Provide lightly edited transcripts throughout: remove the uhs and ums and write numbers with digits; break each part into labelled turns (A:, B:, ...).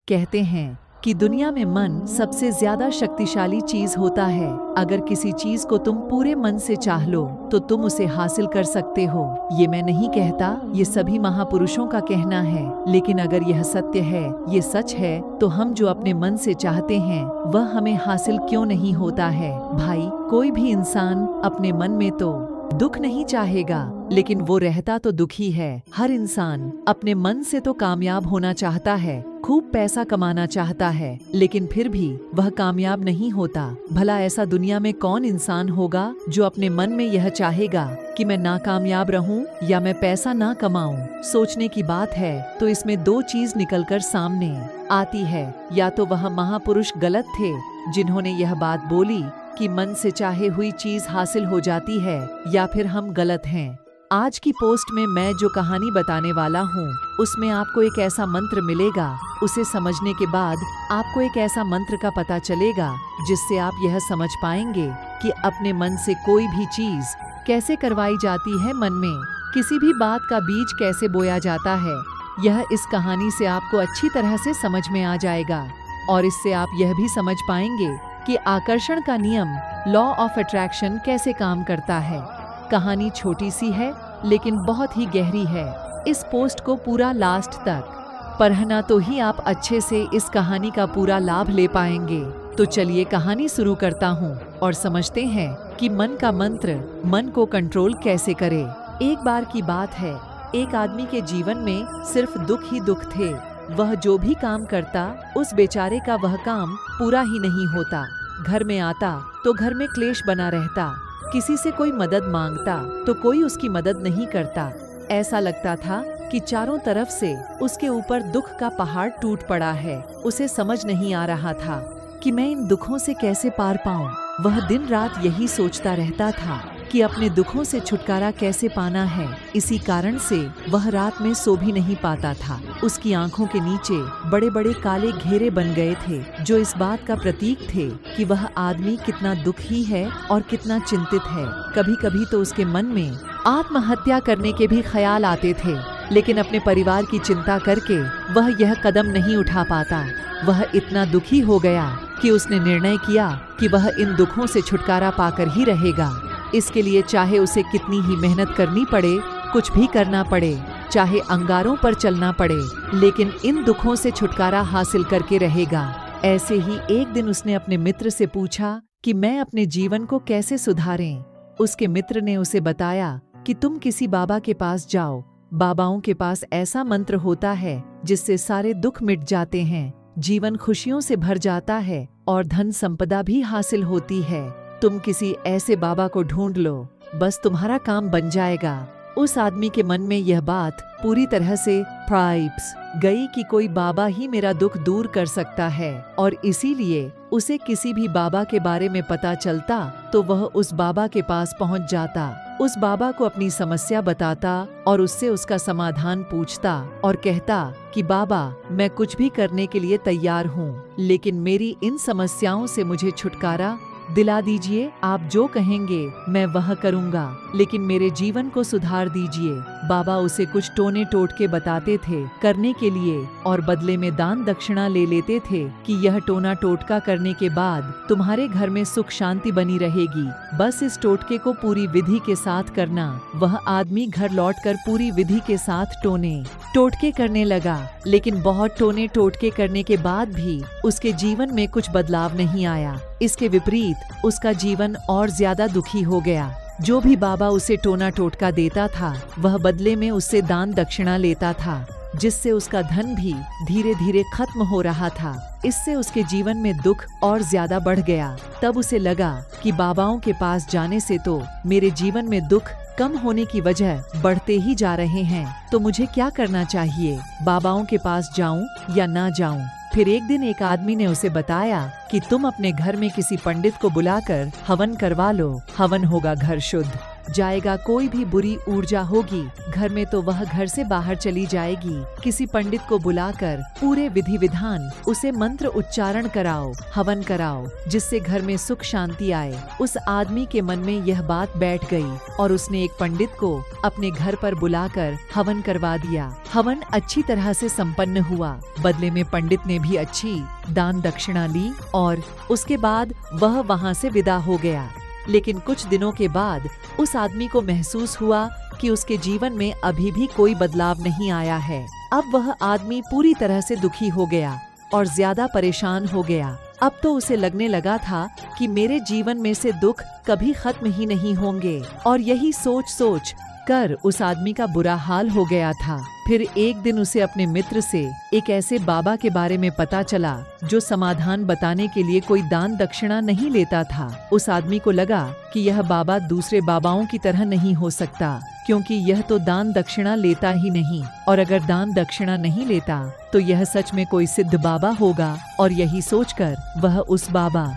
A: कहते हैं कि दुनिया में मन सबसे ज्यादा शक्तिशाली चीज होता है। अगर किसी चीज को तुम पूरे मन से चाह लो तो तुम उसे हासिल कर सकते हो। ये मैं नहीं कहता, ये सभी महापुरुषों का कहना है। लेकिन अगर यह सत्य है, ये सच है, तो हम जो अपने मन से चाहते हैं वह हमें हासिल क्यों नहीं होता है। भाई, कोई भी इंसान अपने मन में तो दुख नहीं चाहेगा, लेकिन वो रहता तो दुखी है। हर इंसान अपने मन से तो कामयाब होना चाहता है, खूब पैसा कमाना चाहता है, लेकिन फिर भी वह कामयाब नहीं होता। भला ऐसा दुनिया में कौन इंसान होगा जो अपने मन में यह चाहेगा कि मैं नाकामयाब रहूं या मैं पैसा ना कमाऊं। सोचने की बात है तो इसमें दो चीज निकलकर सामने आती है। या तो वह महापुरुष गलत थे जिन्होंने यह बात बोली कि मन से चाहे हुई चीज हासिल हो जाती है, या फिर हम गलत हैं। आज की पोस्ट में मैं जो कहानी बताने वाला हूँ उसमें आपको एक ऐसा मंत्र मिलेगा। उसे समझने के बाद आपको एक ऐसा मंत्र का पता चलेगा जिससे आप यह समझ पाएंगे कि अपने मन से कोई भी चीज कैसे करवाई जाती है। मन में किसी भी बात का बीज कैसे बोया जाता है, यह इस कहानी से आपको अच्छी तरह से समझ में आ जाएगा। और इससे आप यह भी समझ पाएंगे कि आकर्षण का नियम, लॉ ऑफ अट्रैक्शन, कैसे काम करता है। कहानी छोटी सी है लेकिन बहुत ही गहरी है। इस पोस्ट को पूरा लास्ट तक पढ़ना तो ही आप अच्छे से इस कहानी का पूरा लाभ ले पाएंगे। तो चलिए कहानी शुरू करता हूँ और समझते हैं कि मन का मंत्र मन को कंट्रोल कैसे करे। एक बार की बात है, एक आदमी के जीवन में सिर्फ दुख ही दुख थे। वह जो भी काम करता उस बेचारे का वह काम पूरा ही नहीं होता। घर में आता तो घर में क्लेश बना रहता, किसी से कोई मदद मांगता तो कोई उसकी मदद नहीं करता। ऐसा लगता था कि चारों तरफ से उसके ऊपर दुख का पहाड़ टूट पड़ा है। उसे समझ नहीं आ रहा था कि मैं इन दुखों से कैसे पार पाऊं। वह दिन रात यही सोचता रहता था कि अपने दुखों से छुटकारा कैसे पाना है। इसी कारण से वह रात में सो भी नहीं पाता था। उसकी आंखों के नीचे बड़े बड़े काले घेरे बन गए थे जो इस बात का प्रतीक थे कि वह आदमी कितना दुखी है और कितना चिंतित है। कभी कभी तो उसके मन में आत्महत्या करने के भी ख्याल आते थे, लेकिन अपने परिवार की चिंता करके वह यह कदम नहीं उठा पाता। वह इतना दुखी हो गया कि उसने निर्णय किया कि वह इन दुखों से छुटकारा पाकर ही रहेगा। इसके लिए चाहे उसे कितनी ही मेहनत करनी पड़े, कुछ भी करना पड़े, चाहे अंगारों पर चलना पड़े, लेकिन इन दुखों से छुटकारा हासिल करके रहेगा। ऐसे ही एक दिन उसने अपने मित्र से पूछा कि मैं अपने जीवन को कैसे सुधारें। उसके मित्र ने उसे बताया कि तुम किसी बाबा के पास जाओ। बाबाओं के पास ऐसा मंत्र होता है जिससे सारे दुख मिट जाते हैं, जीवन खुशियों से भर जाता है और धन संपदा भी हासिल होती है। तुम किसी ऐसे बाबा को ढूंढ लो, बस तुम्हारा काम बन जाएगा। उस आदमी के मन में यह बात पूरी तरह से प्राइप्स गई कि कोई बाबा ही मेरा दुख दूर कर सकता है, और इसीलिए उसे किसी भी बाबा के बारे में पता चलता तो वह उस बाबा के पास पहुंच जाता, उस बाबा को अपनी समस्या बताता और उससे उसका समाधान पूछता और कहता कि बाबा, मैं कुछ भी करने के लिए तैयार हूँ, लेकिन मेरी इन समस्याओं से मुझे छुटकारा दिला दीजिए। आप जो कहेंगे मैं वह करूँगा, लेकिन मेरे जीवन को सुधार दीजिए। बाबा उसे कुछ टोने टोटके बताते थे करने के लिए और बदले में दान दक्षिणा ले लेते थे कि यह टोना टोटका करने के बाद तुम्हारे घर में सुख शांति बनी रहेगी, बस इस टोटके को पूरी विधि के साथ करना। वह आदमी घर लौटकर पूरी विधि के साथ टोने टोटके करने लगा, लेकिन बहुत टोने टोटके करने के बाद भी उसके जीवन में कुछ बदलाव नहीं आया। इसके विपरीत उसका जीवन और ज्यादा दुखी हो गया। जो भी बाबा उसे टोना टोटका देता था वह बदले में उससे दान दक्षिणा लेता था, जिससे उसका धन भी धीरे धीरे खत्म हो रहा था। इससे उसके जीवन में दुख और ज्यादा बढ़ गया। तब उसे लगा कि बाबाओं के पास जाने से तो मेरे जीवन में दुख कम होने की वजह बढ़ते ही जा रहे हैं, तो मुझे क्या करना चाहिए? बाबाओं के पास जाऊं या ना जाऊं? फिर एक दिन एक आदमी ने उसे बताया कि तुम अपने घर में किसी पंडित को बुलाकर हवन करवा लो, हवन होगा घर शुद्ध। जाएगा, कोई भी बुरी ऊर्जा होगी घर में तो वह घर से बाहर चली जाएगी। किसी पंडित को बुलाकर पूरे विधि विधान उसे मंत्र उच्चारण कराओ, हवन कराओ, जिससे घर में सुख शांति आए। उस आदमी के मन में यह बात बैठ गई और उसने एक पंडित को अपने घर पर बुलाकर हवन करवा दिया। हवन अच्छी तरह से संपन्न हुआ। बदले में पंडित ने भी अच्छी दान दक्षिणा ली और उसके बाद वह वहां से विदा हो गया। लेकिन कुछ दिनों के बाद उस आदमी को महसूस हुआ कि उसके जीवन में अभी भी कोई बदलाव नहीं आया है। अब वह आदमी पूरी तरह से दुखी हो गया और ज्यादा परेशान हो गया। अब तो उसे लगने लगा था कि मेरे जीवन में से दुख कभी खत्म ही नहीं होंगे, और यही सोच सोच कर उस आदमी का बुरा हाल हो गया था। फिर एक दिन उसे अपने मित्र से एक ऐसे बाबा के बारे में पता चला जो समाधान बताने के लिए कोई दान दक्षिणा नहीं लेता था। उस आदमी को लगा कि यह बाबा दूसरे बाबाओं की तरह नहीं हो सकता, क्योंकि यह तो दान दक्षिणा लेता ही नहीं, और अगर दान दक्षिणा नहीं लेता तो यह सच में कोई सिद्ध बाबा होगा। और यही सोचकर वह उस बाबा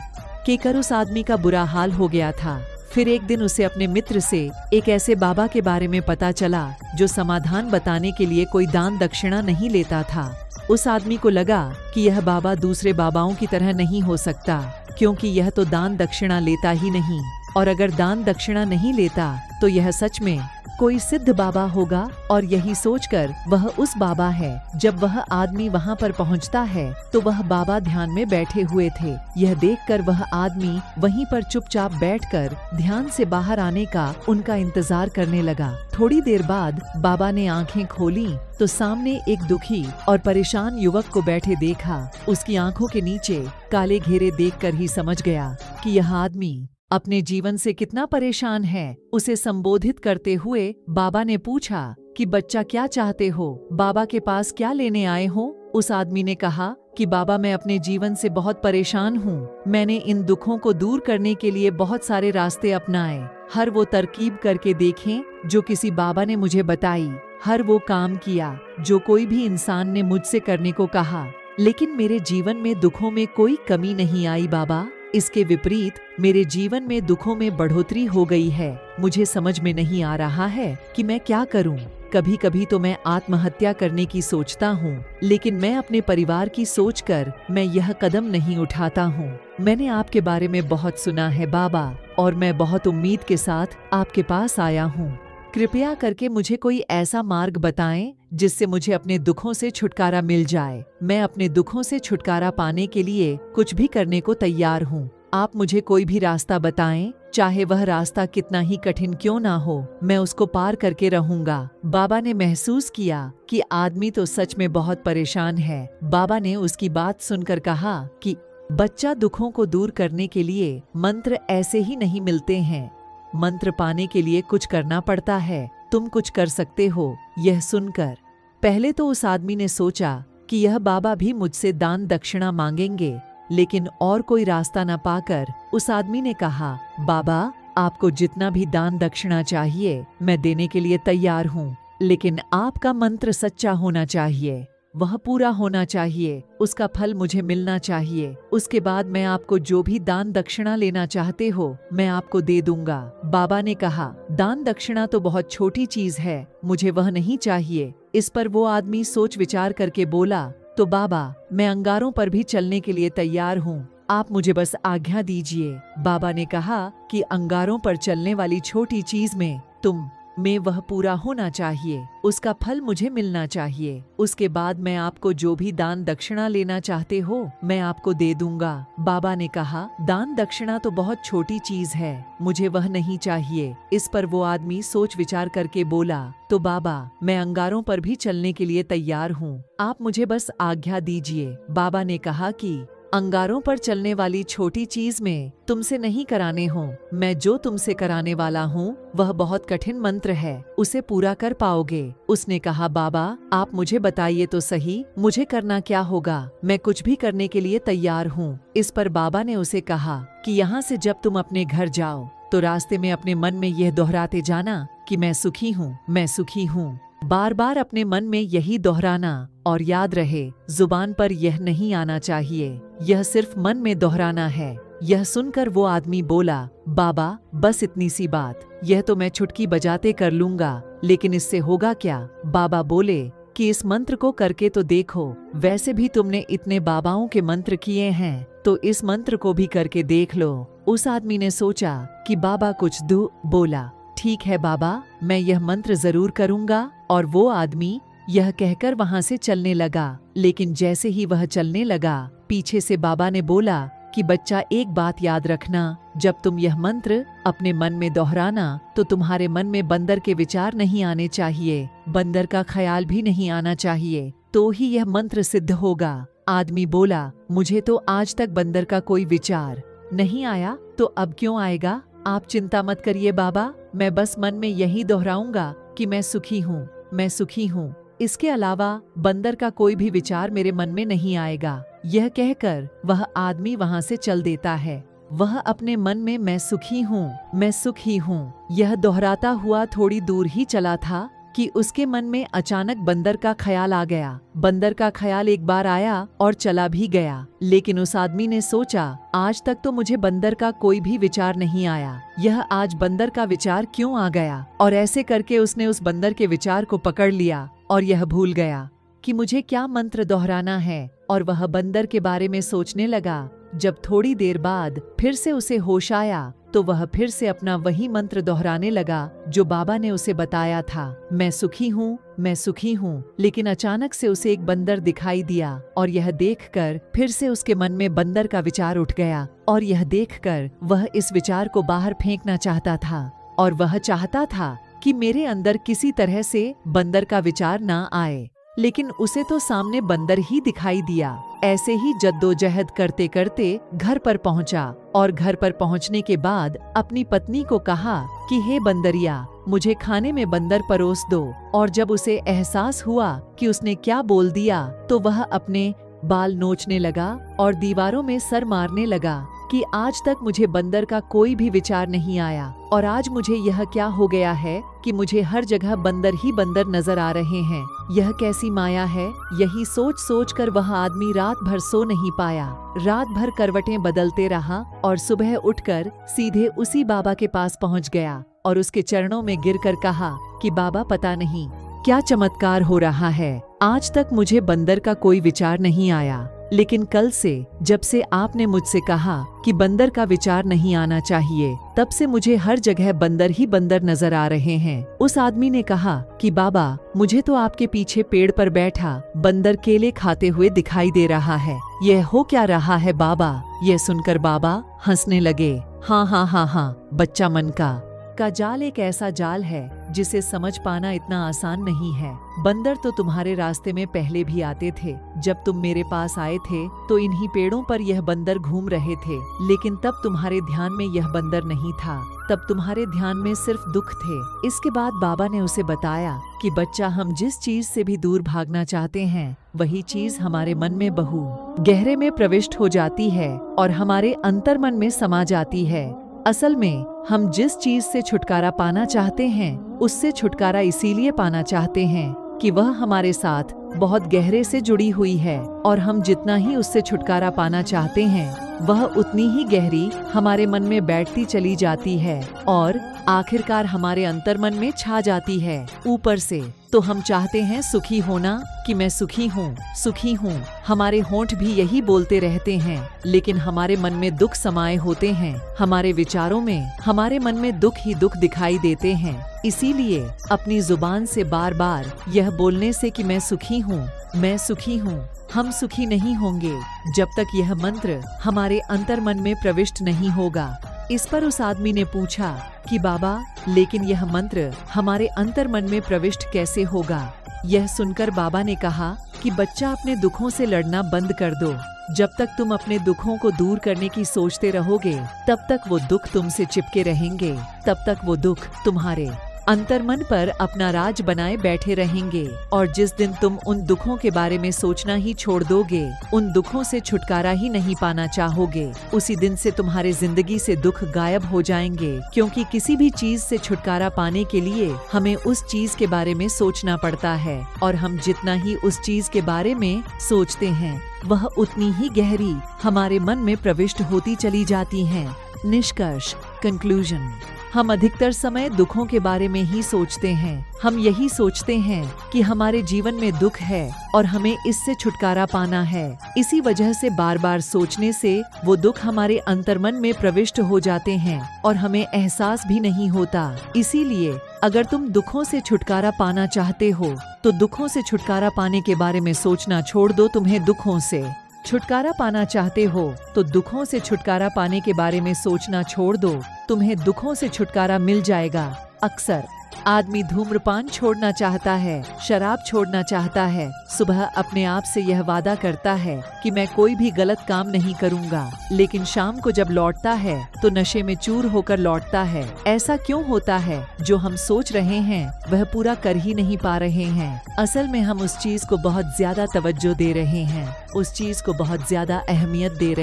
A: के कर उस आदमी का बुरा हाल हो गया था। फिर एक दिन उसे अपने मित्र से एक ऐसे बाबा के बारे में पता चला जो समाधान बताने के लिए कोई दान दक्षिणा नहीं लेता था। उस आदमी को लगा कि यह बाबा दूसरे बाबाओं की तरह नहीं हो सकता, क्योंकि यह तो दान दक्षिणा लेता ही नहीं, और अगर दान दक्षिणा नहीं लेता तो यह सच में कोई सिद्ध बाबा होगा। और यही सोचकर वह उस बाबा है। जब वह आदमी वहां पर पहुंचता है तो वह बाबा ध्यान में बैठे हुए थे। यह देखकर वह आदमी वहीं पर चुपचाप बैठकर ध्यान से बाहर आने का उनका इंतजार करने लगा। थोड़ी देर बाद बाबा ने आंखें खोली तो सामने एक दुखी और परेशान युवक को बैठे देखा। उसकी आंखों के नीचे काले घेरे देखकर ही समझ गया कि यह आदमी अपने जीवन से कितना परेशान है। उसे संबोधित करते हुए बाबा ने पूछा कि बच्चा, क्या चाहते हो? बाबा के पास क्या लेने आए हो? उस आदमी ने कहा कि बाबा, मैं अपने जीवन से बहुत परेशान हूँ। मैंने इन दुखों को दूर करने के लिए बहुत सारे रास्ते अपनाए, हर वो तरकीब करके देखें जो किसी बाबा ने मुझे बताई, हर वो काम किया जो कोई भी इंसान ने मुझसे करने को कहा, लेकिन मेरे जीवन में दुखों में कोई कमी नहीं आई बाबा। इसके विपरीत मेरे जीवन में दुखों में बढ़ोतरी हो गई है। मुझे समझ में नहीं आ रहा है कि मैं क्या करूं। कभी कभी तो मैं आत्महत्या करने की सोचता हूं, लेकिन मैं अपने परिवार की सोचकर मैं यह कदम नहीं उठाता हूं। मैंने आपके बारे में बहुत सुना है बाबा, और मैं बहुत उम्मीद के साथ आपके पास आया हूं। कृपया करके मुझे कोई ऐसा मार्ग बताएं जिससे मुझे अपने दुखों से छुटकारा मिल जाए। मैं अपने दुखों से छुटकारा पाने के लिए कुछ भी करने को तैयार हूँ। आप मुझे कोई भी रास्ता बताएं, चाहे वह रास्ता कितना ही कठिन क्यों ना हो, मैं उसको पार करके रहूंगा। बाबा ने महसूस किया कि आदमी तो सच में बहुत परेशान है। बाबा ने उसकी बात सुनकर कहा कि बच्चा, दुखों को दूर करने के लिए मंत्र ऐसे ही नहीं मिलते हैं। मंत्र पाने के लिए कुछ करना पड़ता है। तुम कुछ कर सकते हो। यह सुनकर पहले तो उस आदमी ने सोचा कि यह बाबा भी मुझसे दान दक्षिणा मांगेंगे, लेकिन और कोई रास्ता न पाकर उस आदमी ने कहा, बाबा, आपको जितना भी दान दक्षिणा चाहिए मैं देने के लिए तैयार हूँ, लेकिन आपका मंत्र सच्चा होना चाहिए, वह पूरा होना चाहिए, उसका फल मुझे मिलना चाहिए। उसके बाद मैं आपको जो भी दान दक्षिणा लेना चाहते हो मैं आपको दे दूंगा। बाबा ने कहा, दान दक्षिणा तो बहुत छोटी चीज है, मुझे वह नहीं चाहिए। इस पर वो आदमी सोच विचार करके बोला, तो बाबा, मैं अंगारों पर भी चलने के लिए तैयार हूँ, आप मुझे बस आज्ञा दीजिए। बाबा ने कहा कि अंगारों पर चलने वाली छोटी चीज में वह पूरा होना चाहिए, उसका फल मुझे मिलना चाहिए। उसके बाद मैं आपको जो भी दान दक्षिणा लेना चाहते हो मैं आपको दे दूंगा। बाबा ने कहा, दान दक्षिणा तो बहुत छोटी चीज है, मुझे वह नहीं चाहिए। इस पर वो आदमी सोच विचार करके बोला, तो बाबा, मैं अंगारों पर भी चलने के लिए तैयार हूँ, आप मुझे बस आज्ञा दीजिए। बाबा ने कहा कि अंगारों पर चलने वाली छोटी चीज में तुमसे नहीं कराने हो, मैं जो तुमसे कराने वाला हूँ वह बहुत कठिन मंत्र है, उसे पूरा कर पाओगे। उसने कहा, बाबा, आप मुझे बताइए तो सही, मुझे करना क्या होगा, मैं कुछ भी करने के लिए तैयार हूँ। इस पर बाबा ने उसे कहा कि यहाँ से जब तुम अपने घर जाओ तो रास्ते में अपने मन में यह दोहराते जाना कि मैं सुखी हूँ, मैं सुखी हूँ। बार बार अपने मन में यही दोहराना, और याद रहे जुबान पर यह नहीं आना चाहिए, यह सिर्फ मन में दोहराना है। यह सुनकर वो आदमी बोला, बाबा, बस इतनी सी बात, यह तो मैं चुटकी बजाते कर लूंगा, लेकिन इससे होगा क्या? बाबा बोले कि इस मंत्र को करके तो देखो, वैसे भी तुमने इतने बाबाओं के मंत्र किए हैं, तो इस मंत्र को भी करके देख लो। उस आदमी ने सोचा कि बाबा कुछ बोला, ठीक है बाबा, मैं यह मंत्र जरूर करूंगा। और वो आदमी यह कहकर वहां से चलने लगा। लेकिन जैसे ही वह चलने लगा, पीछे से बाबा ने बोला कि बच्चा, एक बात याद रखना, जब तुम यह मंत्र अपने मन में दोहराना तो तुम्हारे मन में बंदर के विचार नहीं आने चाहिए, बंदर का ख्याल भी नहीं आना चाहिए, तो ही यह मंत्र सिद्ध होगा। आदमी बोला, मुझे तो आज तक बंदर का कोई विचार नहीं आया, तो अब क्यों आएगा? आप चिंता मत करिए बाबा, मैं बस मन में यही दोहराऊंगा कि मैं सुखी हूँ, मैं सुखी हूँ। इसके अलावा बंदर का कोई भी विचार मेरे मन में नहीं आएगा। यह कहकर वह आदमी वहां से चल देता है। वह अपने मन में मैं सुखी हूँ, मैं सुखी हूँ, यह दोहराता हुआ थोड़ी दूर ही चला था कि उसके मन में अचानक बंदर का ख्याल आ गया। बंदर का ख्याल एक बार आया और चला भी गया। लेकिन उस आदमी ने सोचा, आज तक तो मुझे बंदर का कोई भी विचार नहीं आया, यह आज बंदर का विचार क्यों आ गया? और ऐसे करके उसने उस बंदर के विचार को पकड़ लिया और यह भूल गया कि मुझे क्या मंत्र दोहराना है, और वह बंदर के बारे में सोचने लगा। जब थोड़ी देर बाद फिर से उसे होश आया तो वह फिर से अपना वही मंत्र दोहराने लगा जो बाबा ने उसे बताया था, मैं सुखी हूँ, मैं सुखी हूँ। लेकिन अचानक से उसे एक बंदर दिखाई दिया और यह देखकर फिर से उसके मन में बंदर का विचार उठ गया। और यह देखकर वह इस विचार को बाहर फेंकना चाहता था, और वह चाहता था कि मेरे अंदर किसी तरह से बंदर का विचार ना आए। लेकिन उसे तो सामने बंदर ही दिखाई दिया। ऐसे ही जद्दोजहद करते करते घर पर पहुंचा, और घर पर पहुंचने के बाद अपनी पत्नी को कहा कि हे बंदरिया, मुझे खाने में बंदर परोस दो। और जब उसे एहसास हुआ कि उसने क्या बोल दिया, तो वह अपने बाल नोचने लगा और दीवारों में सर मारने लगा कि आज तक मुझे बंदर का कोई भी विचार नहीं आया, और आज मुझे यह क्या हो गया है कि मुझे हर जगह बंदर ही बंदर नजर आ रहे हैं। यह कैसी माया है? यही सोच सोच कर वह आदमी रात भर सो नहीं पाया। रात भर करवटें बदलते रहा और सुबह उठकर सीधे उसी बाबा के पास पहुंच गया और उसके चरणों में गिरकर कहा कि बाबा, पता नहीं क्या चमत्कार हो रहा है, आज तक मुझे बंदर का कोई विचार नहीं आया, लेकिन कल से जब से आपने मुझसे कहा कि बंदर का विचार नहीं आना चाहिए, तब से मुझे हर जगह बंदर ही बंदर नजर आ रहे हैं। उस आदमी ने कहा कि बाबा, मुझे तो आपके पीछे पेड़ पर बैठा बंदर केले खाते हुए दिखाई दे रहा है, यह हो क्या रहा है बाबा? यह सुनकर बाबा हंसने लगे। हाँ, बच्चा मन का जाल एक ऐसा जाल है जिसे समझ पाना इतना आसान नहीं है। बंदर तो तुम्हारे रास्ते में पहले भी आते थे। जब तुम मेरे पास आए थे तो इन्हीं पेड़ों पर यह बंदर घूम रहे थे, लेकिन तब तुम्हारे ध्यान में यह बंदर नहीं था, तब तुम्हारे ध्यान में सिर्फ दुख थे। इसके बाद बाबा ने उसे बताया कि बच्चा, हम जिस चीज से भी दूर भागना चाहते हैं, वही चीज हमारे मन में बहु गहरे में प्रविष्ट हो जाती है और हमारे अंतर मन में समा जाती है। असल में हम जिस चीज से छुटकारा पाना चाहते हैं, उससे छुटकारा इसीलिए पाना चाहते हैं कि वह हमारे साथ बहुत गहरे से जुड़ी हुई है, और हम जितना ही उससे छुटकारा पाना चाहते हैं, वह उतनी ही गहरी हमारे मन में बैठती चली जाती है और आखिरकार हमारे अंतर मन में छा जाती है। ऊपर से तो हम चाहते हैं सुखी होना कि मैं सुखी हूँ, सुखी हूँ, हमारे होंठ भी यही बोलते रहते हैं, लेकिन हमारे मन में दुख समाये होते हैं। हमारे विचारों में हमारे मन में दुख ही दुख दिखाई देते हैं। इसीलिए अपनी जुबान से बार बार यह बोलने से कि मैं सुखी हूँ, मैं सुखी हूँ, हम सुखी नहीं होंगे जब तक यह मंत्र हमारे अंतर मन में प्रविष्ट नहीं होगा। इस पर उस आदमी ने पूछा कि बाबा, लेकिन यह मंत्र हमारे अंतर मन में प्रविष्ट कैसे होगा? यह सुनकर बाबा ने कहा कि बच्चा, अपने दुखों से लड़ना बंद कर दो। जब तक तुम अपने दुखों को दूर करने की सोचते रहोगे, तब तक वो दुख तुमसे चिपके रहेंगे, तब तक वो दुख तुम्हारे अंतर्मन पर अपना राज बनाए बैठे रहेंगे। और जिस दिन तुम उन दुखों के बारे में सोचना ही छोड़ दोगे, उन दुखों से छुटकारा ही नहीं पाना चाहोगे, उसी दिन से तुम्हारे जिंदगी से दुख गायब हो जाएंगे। क्योंकि किसी भी चीज से छुटकारा पाने के लिए हमें उस चीज के बारे में सोचना पड़ता है, और हम जितना ही उस चीज के बारे में सोचते हैं, वह उतनी ही गहरी हमारे मन में प्रविष्ट होती चली जाती है। निष्कर्ष, कंक्लूजन, हम अधिकतर समय दुखों के बारे में ही सोचते हैं। हम यही सोचते हैं कि हमारे जीवन में दुख है और हमें इससे छुटकारा पाना है। इसी वजह से बार बार सोचने से वो दुख हमारे अंतर्मन में प्रविष्ट हो जाते हैं और हमें एहसास भी नहीं होता। इसीलिए अगर तुम दुखों से छुटकारा पाना चाहते हो तो दुखों से छुटकारा पाने के बारे में सोचना छोड़ दो। तुम्हें दुखों से छुटकारा पाना चाहते हो तो दुखों से छुटकारा पाने के बारे में सोचना छोड़ दो। तुम्हें दुखों से छुटकारा मिल जाएगा। अक्सर आदमी धूम्रपान छोड़ना चाहता है, शराब छोड़ना चाहता है, सुबह अपने आप से यह वादा करता है कि मैं कोई भी गलत काम नहीं करूंगा, लेकिन शाम को जब लौटता है तो नशे में चूर होकर लौटता है। ऐसा क्यों होता है? जो हम सोच रहे हैं वह पूरा कर ही नहीं पा रहे हैं। असल में हम उस चीज को बहुत ज्यादा तवज्जो दे रहे हैं, उस चीज को बहुत ज्यादा अहमियत दे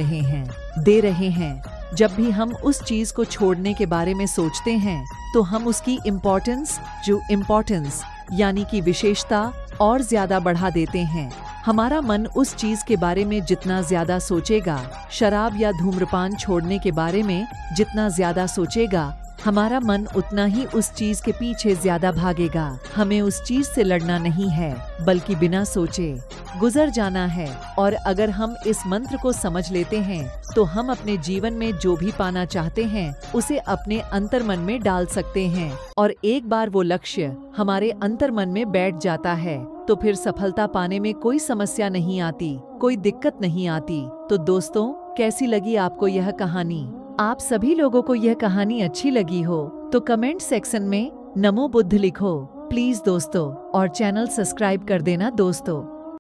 A: रहे हैं। जब भी हम उस चीज को छोड़ने के बारे में सोचते हैं तो हम उसकी इम्पोर्टेंस यानी कि विशेषता और ज्यादा बढ़ा देते हैं। हमारा मन उस चीज के बारे में जितना ज्यादा सोचेगा, शराब या धूम्रपान छोड़ने के बारे में जितना ज्यादा सोचेगा, हमारा मन उतना ही उस चीज के पीछे ज्यादा भागेगा। हमें उस चीज से लड़ना नहीं है, बल्कि बिना सोचे गुजर जाना है। और अगर हम इस मंत्र को समझ लेते हैं तो हम अपने जीवन में जो भी पाना चाहते हैं उसे अपने अंतर्मन में डाल सकते हैं। और एक बार वो लक्ष्य हमारे अंतर्मन में बैठ जाता है तो फिर सफलता पाने में कोई समस्या नहीं आती, कोई दिक्कत नहीं आती। तो दोस्तों, कैसी लगी आपको यह कहानी? आप सभी लोगों को यह कहानी अच्छी लगी हो तो कमेंट सेक्शन में नमो बुद्ध लिखो प्लीज दोस्तों, और चैनल सब्सक्राइब कर देना दोस्तों।